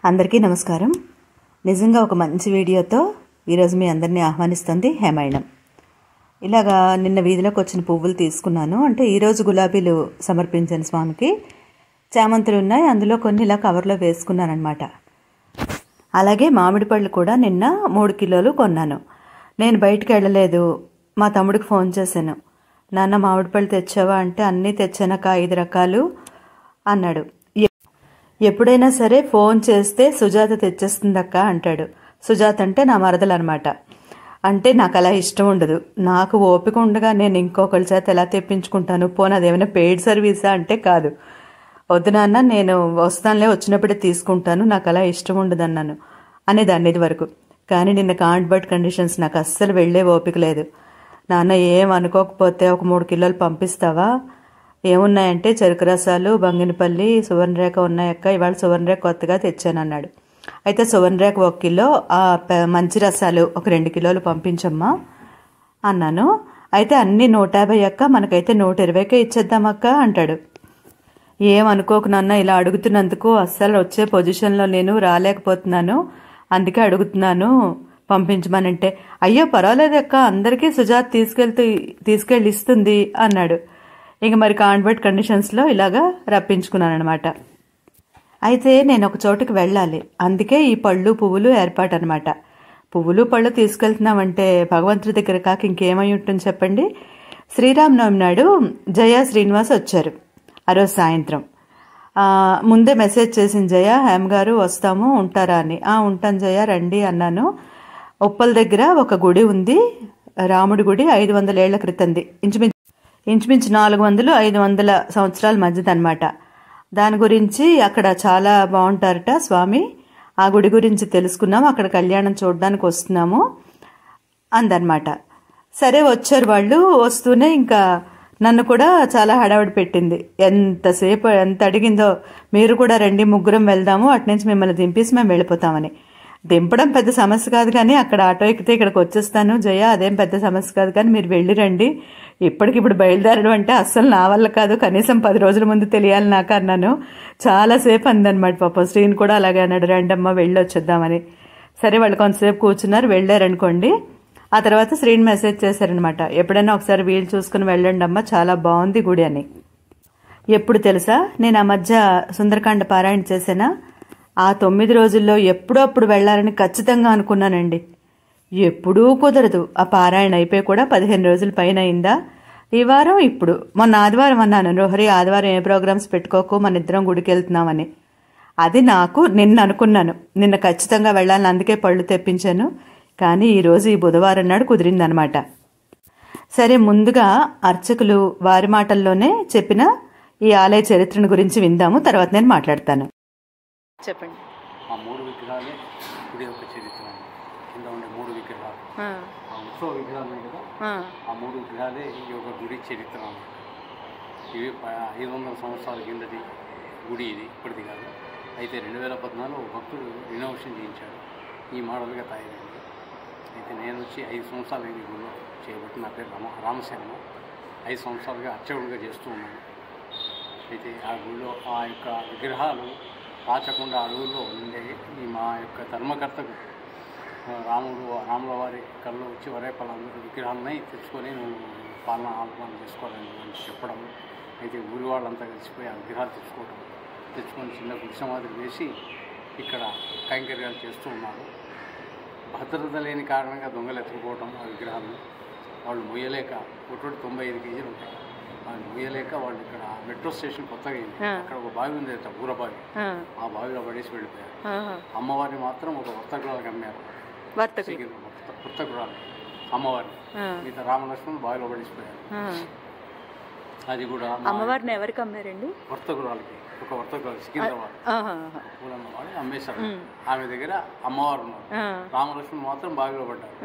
అందరికీ నమస్కారం. నిజంగా ఒక మంచి వీడియోతో ఈరోజు మీ అందరినీ ఆహ్వానిస్తుంది హేమాయణం. ఇలాగా నిన్న వీధిలోకి వచ్చిన పువ్వులు తీసుకున్నాను. అంటే ఈరోజు గులాబీలు సమర్పించాను స్వామికి. చామంతులు ఉన్నాయి, అందులో కొన్ని ఇలా కవర్లో వేసుకున్నాను అనమాట. అలాగే మామిడి పళ్ళు కూడా నిన్న 3 కిలోలు కొన్నాను. నేను బయటికి వెళ్ళలేదు. మా తమ్ముడికి ఫోన్ చేశాను. నాన్న మామిడి పళ్ళు తెచ్చావా అంటే అన్నీ తెచ్చానక్క, 5 రకాలు అన్నాడు. ఎప్పుడైనా సరే ఫోన్ చేస్తే సుజాత తెచ్చేస్తుందక్క అంటాడు. సుజాత అంటే నా మరదలు అనమాట. అంటే నాకు అలా ఇష్టం ఉండదు. నాకు ఓపిక ఉండగా నేను ఇంకొకరి చేత ఎలా తెప్పించుకుంటాను? పోనీ అదేమైనా పెయిడ్ సర్వీసా అంటే కాదు. వద్దు నాన్న, నేను వస్తానులే, వచ్చినప్పుడే తీసుకుంటాను, నాకు అలా ఇష్టం ఉండదు అన్నాను అనేదాన్ని ఇది వరకు. కానీ నిన్న కాంట్ బట్ కండిషన్స్, నాకు అస్సలు వెళ్లే ఓపిక లేదు. నాన్న ఏం అనుకోకపోతే ఒక 3 కిలోలు పంపిస్తావా? ఏమున్నాయంటే చెరుకు రసాలు, బంగినపల్లి, సువర్ణరేఖ ఉన్నాయక్క, ఇవాళ సువర్ణరేఖ కొత్తగా తెచ్చానన్నాడు. అయితే సువర్ణరేఖ 1 కిలో, మంచి రసాలు ఒక 2 కిలోలు పంపించమ్మా అన్నాను. అయితే అన్నీ 150 అక్క, మనకైతే 120కే ఇచ్చేద్దామక్క అంటాడు. ఏమనుకోకు నాన్న, ఇలా అడుగుతున్నందుకు. అస్సలు వచ్చే పొజిషన్లో నేను రాలేకపోతున్నాను, అందుకే అడుగుతున్నాను పంపించమనంటే. అయ్యో పర్వాలేదు అక్క, అందరికీ సుజాత తీసుకెళ్ళి ఇస్తుంది అన్నాడు. ఇంక మరి కాన్వర్ట్ కండిషన్స్లో ఇలాగా రప్పించుకున్నాను అనమాట. అయితే నేను ఒక చోటుకి వెళ్ళాలి, అందుకే ఈ పళ్ళు పువ్వులు ఏర్పాటు అనమాట. పువ్వులు పళ్ళు తీసుకెళ్తున్నామంటే భగవంతుడి దగ్గర కాక ఇంకేమై ఉంటుంది చెప్పండి. శ్రీరామనవమి నాడు జయ శ్రీనివాస్ వచ్చారు. ఆ రోజు సాయంత్రం ముందే మెసేజ్ చేసింది జయ, హేమ్ గారు వస్తాము ఉంటారా అని. ఉంటాను జయ రండి అన్నాను. ఉప్పల్ దగ్గర ఒక గుడి ఉంది, రాముడి గుడి, 500 ఏళ్ల క్రితంది, ఇంచుమించు 400-500 సంవత్సరాల మధ్యదనమాట. దాని గురించి అక్కడ చాలా బాగుంటారట స్వామి. ఆ గుడి గురించి తెలుసుకున్నాము, అక్కడ కళ్యాణం చూడడానికి వస్తున్నాము అందనమాట. సరే వచ్చారు వాళ్ళు. వస్తూనే ఇంకా నన్ను కూడా చాలా హడావిడి పెట్టింది. ఎంత అడిగిందో, మీరు కూడా రండి, ముగ్గురం వెళ్దాము, అట్నుంచి మిమ్మల్ని దింపేసి మేము వెళ్ళిపోతామని. దింపడం పెద్ద సమస్య కాదు, కానీ అక్కడ ఆటో ఎక్కితే ఇక్కడికి వచ్చేస్తాను జయ, అదేం పెద్ద సమస్య కాదు, కానీ మీరు వెళ్ళి రండి, ఇప్పటికిప్పుడు బయలుదేరడం అంటే అస్సలు నా వల్ల కాదు, కనీసం 10 రోజుల ముందు తెలియాలి నాకు అన్నాను. చాలాసేపు అందనమాట. పాపం శ్రీని కూడా అలాగే అన్నాడు, రండమ్మ వెళ్ళి వచ్చేద్దామని. సరే వాళ్ళు కొంతసేపు కూర్చున్నారు, వెళ్ళారనుకోండి. ఆ తర్వాత శ్రీని మెసేజ్ చేశారనమాట, ఎప్పుడైనా ఒకసారి వీలు చూసుకుని వెళ్ళండి అమ్మ, చాలా బాగుంది గుడి అని. ఎప్పుడు తెలుసా, నేను ఆ మధ్య సుందరకాండ పారాయణ చేశానా, ఆ 9 రోజుల్లో ఎప్పుడో అప్పుడు వెళ్లాలని ఖచ్చితంగా అనుకున్నానండి. ఎప్పుడూ కుదరదు. ఆ పారాయణ అయిపోయి కూడా 15 రోజుల పైన అయిందా. ఈ వారం ఇప్పుడు మొన్న ఆదివారం అన్నాను, రోహరి ఆదివారం ఏ ప్రోగ్రామ్స్ పెట్టుకోకు, మన ఇద్దరం గుడికి వెళ్తున్నామని. అది నాకు నిన్న అనుకున్నాను, నిన్న ఖచ్చితంగా వెళ్ళాలని, అందుకే పళ్ళు తెప్పించాను. కానీ ఈరోజు ఈ బుధవారం నాడు కుదిరిందనమాట. సరే, ముందుగా అర్చకులు వారి మాటల్లోనే చెప్పిన ఈ ఆలయ చరిత్రను గురించి విందాము, తర్వాత నేను మాట్లాడతాను. చెప్పండి. ఆ 3 విగ్రహాలే గుడి యొక్క చరిత్ర. కింద ఉండే 3 విగ్రహాలు, ఆ ఉత్సవ విగ్రహాలు కదా, ఆ 3 విగ్రహాలే ఈ యొక్క గుడి చరిత్ర. ఇవి 500 సంవత్సరాల కిందది గుడి, ఇది ఇప్పటిది కాదు. అయితే 2014 భక్తుడు రినోవేషన్ చేయించాడు, ఈ మోడల్గా తయారైంది. అయితే నేను వచ్చి 5 సంవత్సరాలు ఈ గుడిలో చేయబట్టి. నా పేరు రామశర్మ. 5 సంవత్సరాలుగా అర్చకుడిగా చేస్తూ ఉన్నాను. అయితే ఆ గుడిలో ఆ యొక్క విగ్రహాలు పాచకుండా అడవుల్లో ఉండే ఈ మా యొక్క ధర్మకర్తకు రాముల వారి కళ్ళు వచ్చి వరేపల్లందరూ విగ్రహాలని తెచ్చుకొని నేను ఆహ్వానం చేసుకోవాలని చెప్పడం. అయితే ఊరి వాళ్ళంతా కలిసిపోయి ఆ విగ్రహాలు తెచ్చుకొని చిన్న గుడిసె మాదిరి వేసి ఇక్కడ కైంకర్యాలు చేస్తూ ఉన్నారు. భద్రత లేని కారణంగా దొంగలు ఎత్తుకుపోవడం ఆ విగ్రహాలను వాళ్ళు మొయ్యలేక, ఒకటి 95 కేజీలు ఉంటాయి, వాళ్ళు మొయ్యలేక వాళ్ళు ఇక్కడ మెట్రో స్టేషన్ కొత్తగా అయింది, అక్కడ ఒక బావి ఉంది, ఊరబావి, ఆ బావిలో పడేసి వెళ్ళిపోయారు. అమ్మవారిని మాత్రం ఒక వర్తకురాలకు అమ్మారు, వర్తకురాలు అమ్మవారిని. మిగతా రామలక్ష్మణ్ బావిలో పడేసిపోయారు. అది కూడా అమ్మవారిని ఎవరికి అమ్మారండి? వర్తకురాలకి, ఒక వర్తకురాలు సికింద్రాబాద్ వాడి అమ్మేశారు. ఆమె దగ్గర అమ్మవారు ఉన్నారు, రామలక్ష్మణ్ మాత్రం బావిలో పడ్డారు.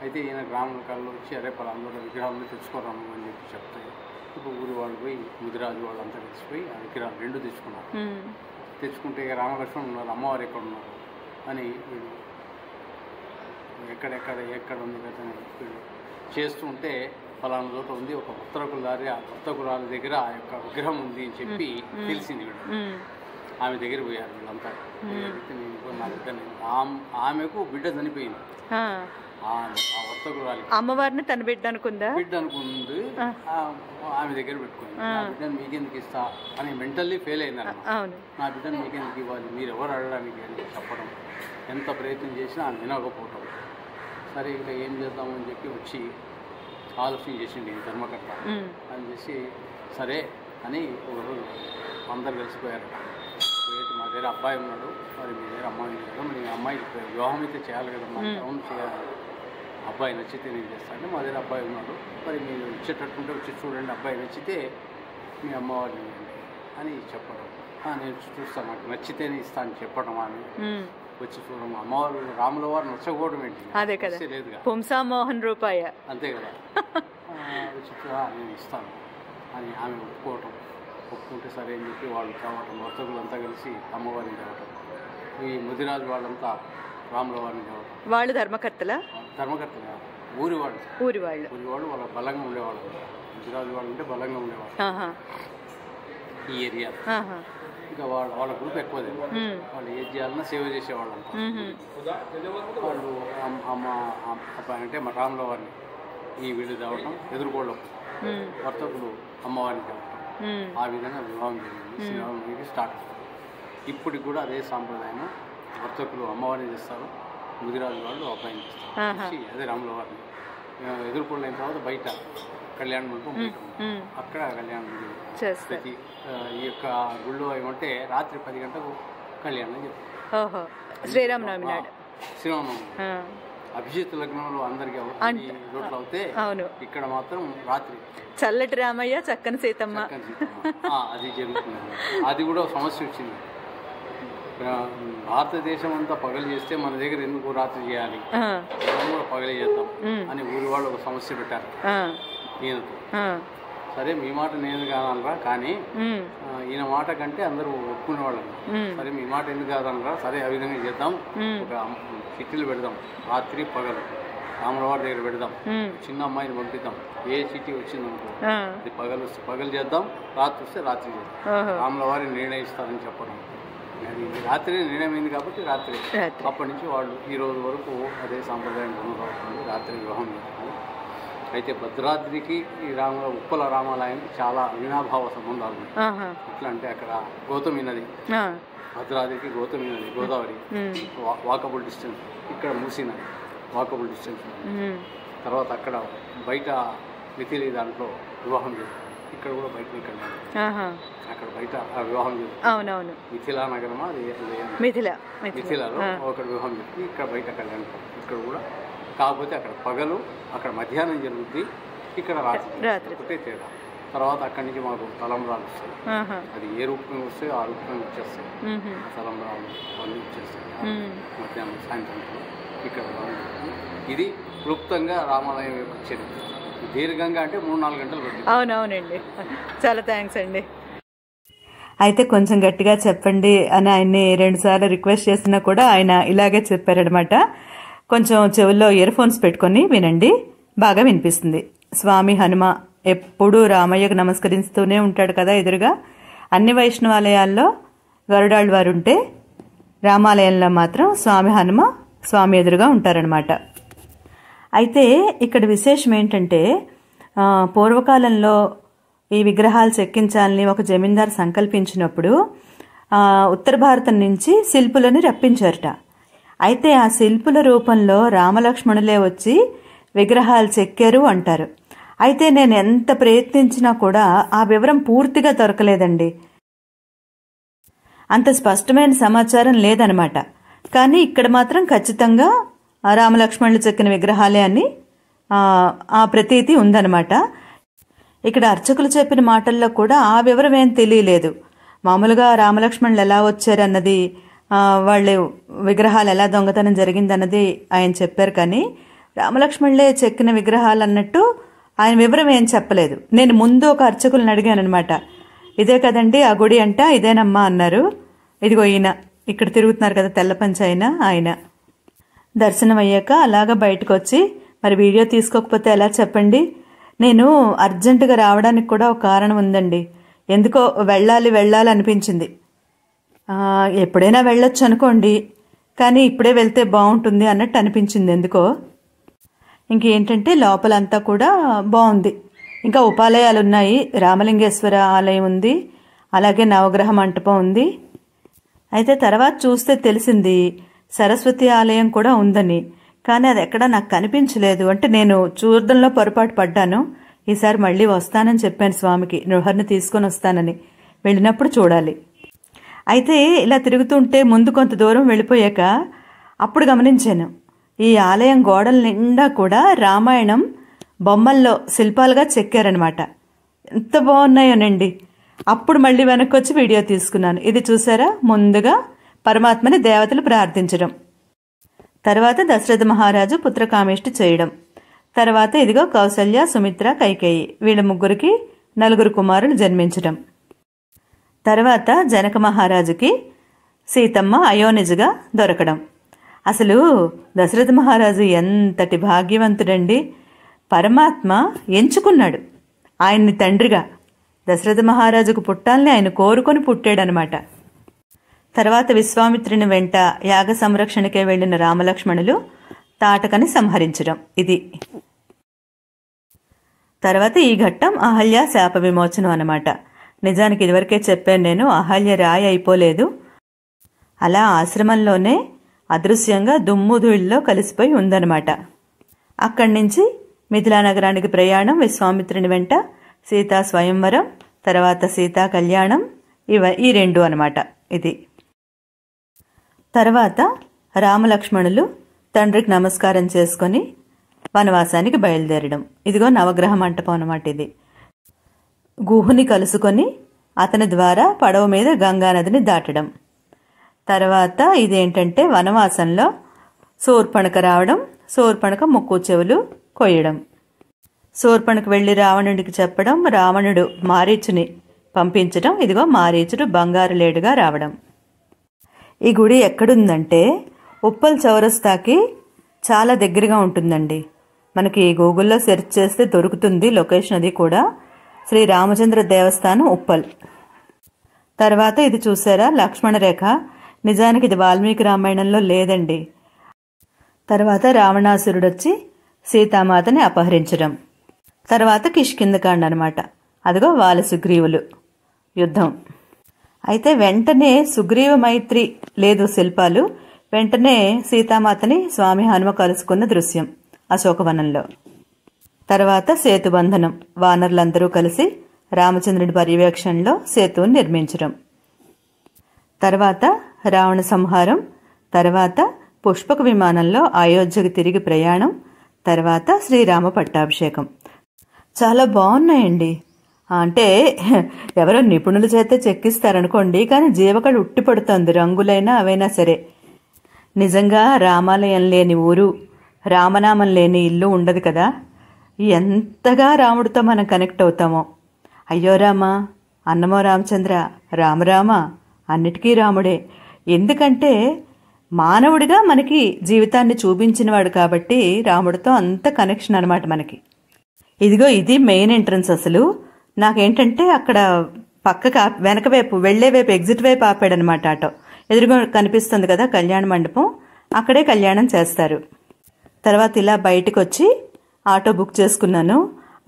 అయితే ఈయన గ్రాముల కళ్ళు వచ్చి అరే పలాందరూ విగ్రహాలను తెచ్చుకోరాము అని చెప్పి చెప్తాయి. ఇప్పుడు ఊరి వాళ్ళు పోయి, ముదిరాజు వాళ్ళంతా కలిసిపోయి ఆ విగ్రహాలు 2 తెచ్చుకున్నారు. తెచ్చుకుంటే రామలక్ష్మణ్ ఉన్నారు, అమ్మవారు ఎక్కడ ఉన్నారు అని వీళ్ళు ఎక్కడ ఉంది కదా వీళ్ళు చేస్తూ ఉంటే, ఫలానా చోట ఉంది, ఒక వర్తకురాలి దగ్గర ఆ యొక్క విగ్రహం ఉంది అని చెప్పి తెలిసింది వీళ్ళు. ఆమె దగ్గర పోయారు వీళ్ళంతా. నేను నా బిడ్డని ఆమెకు బిడ్డ చనిపోయింది. ఆ వర్తకురాలి అమ్మవారిని తన బిడ్డ అనుకుంది. ఆమె దగ్గర పెట్టుకుంది. నా బిడ్డను మీకెందుకు ఇస్తా అని మెంటల్లీ ఫెయిల్ అయిందన్నమాట. నా బిడ్డను మీకెందుకు ఇవ్వాలి, మీరు ఎవరు అడగడానికి అని చెప్పడం, ఎంత ప్రయత్నం చేసినా ఆమె వినకపోవటం. సరే ఇంకా ఏం చేద్దామని చెప్పి వచ్చి ఆలోచన చేసిండి ధర్మకర్త అని చేసి సరే అని ఒకరోజు అందరు కలిసిపోయారు. పోయేది మా దగ్గర అబ్బాయి ఉన్నాడు, మరి మీ దగ్గర అమ్మాయి కదా, మీ అమ్మాయికి వివాహం అయితే చేయాలి కదా, మా అవును చేయాలి, అబ్బాయి నచ్చితే నేను చేస్తాను. మా దగ్గర అబ్బాయి ఉన్నాడు, మరి మీరు ఇచ్చేటట్టుంటే వచ్చి చూడండి, అబ్బాయి నచ్చితే మీ అమ్మవారిని అని చెప్పడం. నేను చూస్తాను, నాకు నచ్చితేనే ఇస్తాను చెప్పడం అని వచ్చి చూడడం. అమ్మవారు రాముల వారు నచ్చకపోవడం ఏంటి, అదే కదా, లేదుగా పుంసామోహన్ రూపాయ అంతే కదా. వచ్చి నేను ఇస్తాను అని ఆమె ఒప్పుకుంటే సరే అని చెప్పి వాళ్ళు కావటం, వర్తకులంతా కలిసి అమ్మవారిని కావటం, ఈ ముదిరాజు వాళ్ళంతా రాముల వారిని కావటం. వాళ్ళు ధర్మకర్తలా? ధర్మకర్తగా ఊరి వాళ్ళు వాళ్ళ బలంగా ఉండేవాళ్ళు. ముదిరాజు వాళ్ళు అంటే బలంగా ఉండేవాళ్ళు ఈ ఏరియా. ఇంకా వాళ్ళ గ్రూప్ ఎక్కువ, వాళ్ళు ఏది చేయాలన్నా సేవ చేసేవాళ్ళు అంతా. వాళ్ళు అమ్మ అబ్బాయి అంటే మా రాముల వారిని ఈ వీళ్ళు తేవటం, ఎదుర్కోవడం, వర్తకులు అమ్మవారిని తేవటం, ఆ విధంగా వివాహం జరిగింది. శ్రీరాముడికి స్టార్ట్. ఇప్పటికి కూడా అదే సాంప్రదాయం. వర్తకులు అమ్మవారిని చేస్తారు, ముదిరాజు వాళ్ళు అబ్బాయిని చేస్తారు. అదే రాముల వారిని ఎదుర్కొండ అయిన తర్వాత బయట కళ్యాణ మండపం అక్కడ కళ్యాణం ప్రతి ఈ యొక్క గుళ్ళో ఏమంటే రాత్రి 10 గంటలకు కళ్యాణం చెప్తారు. శ్రీరామనవమి అభిజిత్ లగ్నంలో అందరికి రోడ్లు అవుతే ఇక్కడ మాత్రం రాత్రి చల్లటి రామయ్య చక్కని సీతమ్మ అది జరుగుతుంది. అది కూడా సమస్య వచ్చింది. భారతదేశం అంతా పగలు చేస్తే మన దగ్గర ఎందుకు రాత్రి చేయాలి, మనం కూడా పగలే చేద్దాం అని ఊరి వాళ్ళు ఒక సమస్య పెట్టారు ఈయనతో. సరే మీ మాట నేను కాదనరా, కానీ ఈయన మాట కంటే అందరూ ఒప్పుకునేవాళ్ళు. సరే మీ మాట ఎందుకు కాదనరా, సరే ఆ విధంగా చేద్దాం, ఒక చిట్టీలు పెడదాం, రాత్రి పగలు రాములవారి దగ్గర పెడదాం, చిన్న అమ్మాయిని పంపిద్దాం, ఏ చిట్టి వచ్చిందనుకో అది పగలు వస్తే పగలు చేద్దాం, రాత్రి వస్తే రాత్రి చేద్దాం, రాములవారి నిర్ణయిస్తారని చెప్పడం. అది రాత్రి నిర్ణయమైంది కాబట్టి రాత్రి. అప్పటి నుంచి వాళ్ళు ఈ రోజు వరకు అదే సాంప్రదాయం కొనసాగుతుంది, రాత్రి వివాహం చేస్తుంది. అయితే భద్రాద్రికి ఈ ఉప్పల రామాలయానికి చాలా అవినాభావ సంబంధాలు ఉన్నాయి. ఎట్లా అంటే అక్కడ గౌతమి నది, భద్రాద్రికి గౌతమి నది, గోదావరి వాకబుల్ డిస్టెన్స్, ఇక్కడ మూసీ నది వాకబుల్ డిస్టెన్స్. తర్వాత అక్కడ బయట మిథిలి దాంట్లో వివాహం చేస్తారు, ఇక్కడ కూడా బయట అక్కడ బయట వివాహం చేస్తారు. మిథిలా నగరమా అది మిథిలాలో ఒక వివాహం చేస్తుంది, ఇక్కడ బయట కళ్యాణం ఇక్కడ కూడా. కాకపోతే అక్కడ పగలు, అక్కడ మధ్యాహ్నం జరుగుద్ది, ఇక్కడ రాత్రి ఒకటే తేడా. తర్వాత అక్కడి నుంచి మాకు తలంబ్రాలు వస్తాయి, అది ఏ రూపంగా వస్తాయో ఆ రూపంగా వచ్చేస్తాయి. తలంబ్రాలు అన్నీ వచ్చేస్తాయి మధ్యాహ్నం సాయంత్రం ఇక్కడ. ఇది క్లుప్తంగా రామాలయం యొక్క చరిత్ర. దీర్ఘంగా అంటే 3-4 గంటలు పడుతుంది. అవునవునండి, చాలా థ్యాంక్స్ అండి. అయితే కొంచెం గట్టిగా చెప్పండి అని ఆయన్ని 2 సార్లు రిక్వెస్ట్ చేసినా కూడా ఆయన ఇలాగే చెప్పారనమాట. కొంచెం చెవుల్లో ఇయర్ ఫోన్స్ పెట్టుకొని వినండి, బాగా వినిపిస్తుంది. స్వామి హనుమ ఎప్పుడూ రామయ్యకు నమస్కరిస్తూనే ఉంటాడు కదా ఎదురుగా. అన్ని వైష్ణవాలయాల్లో గరుడాళ్ళ వారు ఉంటే రామాలయంలో మాత్రం స్వామి హనుమ స్వామి ఎదురుగా ఉంటారనమాట. అయితే ఇక్కడ విశేషం ఏంటంటే, పూర్వకాలంలో ఈ విగ్రహాలు చెక్కించాలని ఒక జమీందారు సంకల్పించినప్పుడు ఉత్తర భారతం నుంచి శిల్పులను రప్పించారట. అయితే ఆ శిల్పుల రూపంలో రామలక్ష్మణులే వచ్చి విగ్రహాలు చెక్కారు అంటారు. అయితే నేను ఎంత ప్రయత్నించినా కూడా ఆ వివరం పూర్తిగా దొరకలేదండి, అంత స్పష్టమైన సమాచారం లేదనమాట. కానీ ఇక్కడ మాత్రం ఖచ్చితంగా రామలక్ష్మణులు చెక్కిన విగ్రహాలే అని ఆ ప్రతీతి ఉందన్నమాట. ఇక్కడ అర్చకులు చెప్పిన మాటల్లో కూడా ఆ వివరం ఏం తెలియలేదు. మామూలుగా రామలక్ష్మణులు ఎలా వచ్చారన్నది, వాళ్ళు విగ్రహాలు ఎలా దొంగతనం జరిగిందన్నది ఆయన చెప్పారు. కానీ రామలక్ష్మణులే చెక్కిన విగ్రహాలు అన్నట్టు ఆయన వివరం ఏం చెప్పలేదు. నేను ముందు ఒక అర్చకులను అడిగాను అనమాట, ఇదే కదండి ఆ గుడి అంట, ఇదేనమ్మా అన్నారు. ఇదిగో ఈయన ఇక్కడ తిరుగుతున్నారు కదా తెల్ల పంచ ఆయన. దర్శనం అయ్యాక అలాగా బయటకు వచ్చి, మరి వీడియో తీసుకోకపోతే ఎలా చెప్పండి, నేను అర్జెంటుగా రావడానికి కూడా ఒక కారణం ఉందండి. ఎందుకో వెళ్ళాలి అనిపించింది. ఎప్పుడైనా వెళ్ళొచ్చు అనుకోండి, కానీ ఇప్పుడే వెళ్తే బాగుంటుంది అన్నట్టు అనిపించింది ఎందుకో. ఇంకేంటంటే లోపలంతా కూడా బాగుంది. ఇంకా ఉపాలయాలు ఉన్నాయి. రామలింగేశ్వర ఆలయం ఉంది, అలాగే నవగ్రహ మంటపం ఉంది. అయితే తర్వాత చూస్తే తెలిసింది సరస్వతి ఆలయం కూడా ఉందని. కానీ అది ఎక్కడా నాకు కనిపించలేదు. అంటే నేను చూడడంలో పొరపాటు పడ్డాను. ఈసారి మళ్ళీ వస్తానని చెప్పాను స్వామికి, నృహర్ని తీసుకొని వస్తానని. వెళ్ళినప్పుడు చూడాలి. అయితే ఇలా తిరుగుతుంటే ముందు కొంత దూరం వెళ్ళిపోయాక అప్పుడు గమనించాను, ఈ ఆలయం గోడల నిండా కూడా రామాయణం బొమ్మల్లో శిల్పాలుగా చెక్కారనమాట. ఎంత బాగున్నాయోనండి. అప్పుడు మళ్ళీ వెనక్కి వచ్చి వీడియో తీసుకున్నాను. ఇది చూసారా, ముందుగా పరమాత్మని దేవతలు ప్రార్థించడం, తర్వాత దశరథ మహారాజు పుత్రకామేష్టి చేయడం, తర్వాత ఇదిగో కౌసల్య, సుమిత్ర, కైకేయి వీళ్ళ ముగ్గురికి 4 కుమారులు జన్మించడం, తర్వాత జనక మహారాజుకి సీతమ్మ అయోనిజగా దొరకడం. అసలు దశరథ మహారాజు ఎంతటి భాగ్యవంతుడండి. పరమాత్మ ఎంచుకున్నాడు ఆయన్ని తండ్రిగా. దశరథ మహారాజుకు పుట్టాలని ఆయన కోరుకొని పుట్టాడనమాట. తర్వాత విశ్వామిత్రుని వెంట యాగ సంరక్షణకే వెళ్లిన రామలక్ష్మణులు తాటకని సంహరించడం. ఇది తర్వాత ఈ ఘట్టం అహల్య శాప విమోచనం అన్నమాట. నిజానికి ఇదివరకే చెప్పాను నేను, అహల్య రాయి అయిపోలేదు. అలా ఆశ్రమంలోనే అదృశ్యంగా దుమ్ముధూళిలో కలిసిపోయి ఉందన్నమాట. అక్కడి నుంచి మిథిలా నగరానికి ప్రయాణం, విశ్వామిత్రుని వెంట సీతా స్వయంవరం, తర్వాత సీతా కళ్యాణం, ఈ 2 అన్నమాట. ఇది తర్వాత రామలక్ష్మణులు తండ్రికి నమస్కారం చేసుకొని వనవాసానికి బయలుదేరడం. ఇదిగో నవగ్రహ మంటపం అన్నమాట. ఇది గుహుని కలుసుకొని అతని ద్వారా పడవ మీద గంగానదిని దాటడం. తర్వాత ఇదేంటంటే వనవాసంలో శూర్పణఖ రావడం, శూర్పణఖ ముక్కు చెవులు కొయ్యడం, శూర్పణఖ వెళ్లి రావణుడికి చెప్పడం, రావణుడు మారీచుని పంపించడం. ఇదిగో మారీచుడు బంగారు లేడుగా రావడం. ఈ గుడి ఎక్కడుందంటే ఉప్పల్ చౌరస్తాకి చాలా దగ్గరగా ఉంటుందండి. మనకి గూగుల్లో సెర్చ్ చేస్తే దొరుకుతుంది లొకేషన్. అది కూడా శ్రీ రామచంద్ర దేవస్థానం ఉప్పల్. తర్వాత ఇది చూసారా, లక్ష్మణ రేఖ. నిజానికి ఇది వాల్మీకి రామాయణంలో లేదండి. తర్వాత రావణాసురుడు వచ్చి సీతామాతని అపహరించడం, తర్వాత కిష్కింధకాండ అనమాట. అదిగో వాలి సుగ్రీవులు యుద్ధం. అయితే వెంటనే సుగ్రీవ మైత్రి లేదు శిల్పాలు, వెంటనే సీతామాతని స్వామి హనుమ కలుసుకున్న దృశ్యం అశోకవనంలో. తర్వాత సేతుబంధనం, వానరులందరూ కలిసి రామచంద్రుడి పర్యవేక్షణలో సేతువుని నిర్మించడం. తర్వాత రావణ సంహారం, తర్వాత పుష్పక విమానంలో అయోధ్యకు తిరిగి ప్రయాణం, తర్వాత శ్రీరామ పట్టాభిషేకం. చాలా బాగున్నాయండి. అంటే ఎవరో నిపుణుల చేత చెక్కిస్తారనుకోండి, కానీ జీవకళ ఉట్టి పడుతుంది. రంగులైనా అవైనా సరే. నిజంగా రామాలయం లేని ఊరు, రామనామం లేని ఇల్లు ఉండదు కదా. ఎంతగా రాముడితో మనం కనెక్ట్ అవుతామో. అయ్యో రామా, అన్నమో రామచంద్ర, రామరామ, అన్నిటికీ రాముడే. ఎందుకంటే మానవుడిగా మనకి జీవితాన్ని చూపించినవాడు కాబట్టి రాముడితో అంత కనెక్షన్ అనమాట మనకి. ఇదిగో ఇది మెయిన్ ఎంట్రన్స్. అసలు నాకేంటంటే అక్కడ పక్కకు వెనక వైపు వెళ్లే వైపు ఎగ్జిట్ వైపు ఆపాడనమాట ఆటో. ఎదురుగా కనిపిస్తుంది కదా కళ్యాణ మండపం, అక్కడే కళ్యాణం చేస్తారు. తర్వాత ఇలా బయటకు వచ్చి ఆటో బుక్ చేసుకున్నాను.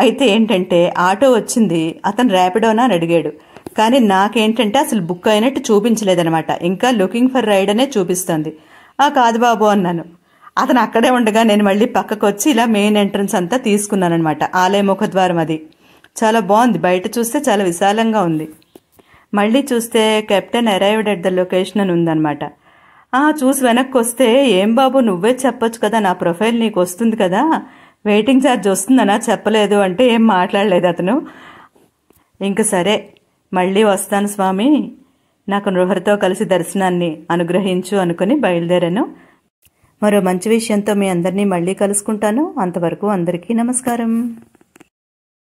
అయితే ఏంటంటే ఆటో వచ్చింది, అతను ర్యాపిడోనా అని అడిగాడు. కానీ నాకేంటంటే అసలు బుక్ అయినట్టు చూపించలేదనమాట. ఇంకా లుకింగ్ ఫర్ రైడ్ అనే చూపిస్తుంది. కాదు బాబు అన్నాను. అతను అక్కడే ఉండగా నేను మళ్ళీ పక్కకు వచ్చి ఇలా మెయిన్ ఎంట్రన్స్ అంతా తీసుకున్నాను అనమాట. ఆలయ ముఖద్వారం అది చాలా బాగుంది. బయట చూస్తే చాలా విశాలంగా ఉంది. మళ్ళీ చూస్తే captain arrived at the location అని ఉందన్నమాట. చూసి వెనక్కి వస్తే, ఏం బాబు నువ్వే చెప్పొచ్చు కదా, నా ప్రొఫైల్ నీకు వస్తుంది కదా, వెయిటింగ్ ఛార్జ్ వస్తుందనా, చెప్పలేదు అంటే ఏం మాట్లాడలేదు అతను. ఇంక సరే మళ్ళీ వస్తాను స్వామి, నాకు నృహరితో కలిసి దర్శనాన్ని అనుగ్రహించు అనుకుని బయలుదేరాను. మరో మంచి విషయంతో మీ అందరినీ మళ్ళీ కలుసుకుంటాను. అంతవరకు అందరికీ నమస్కారం.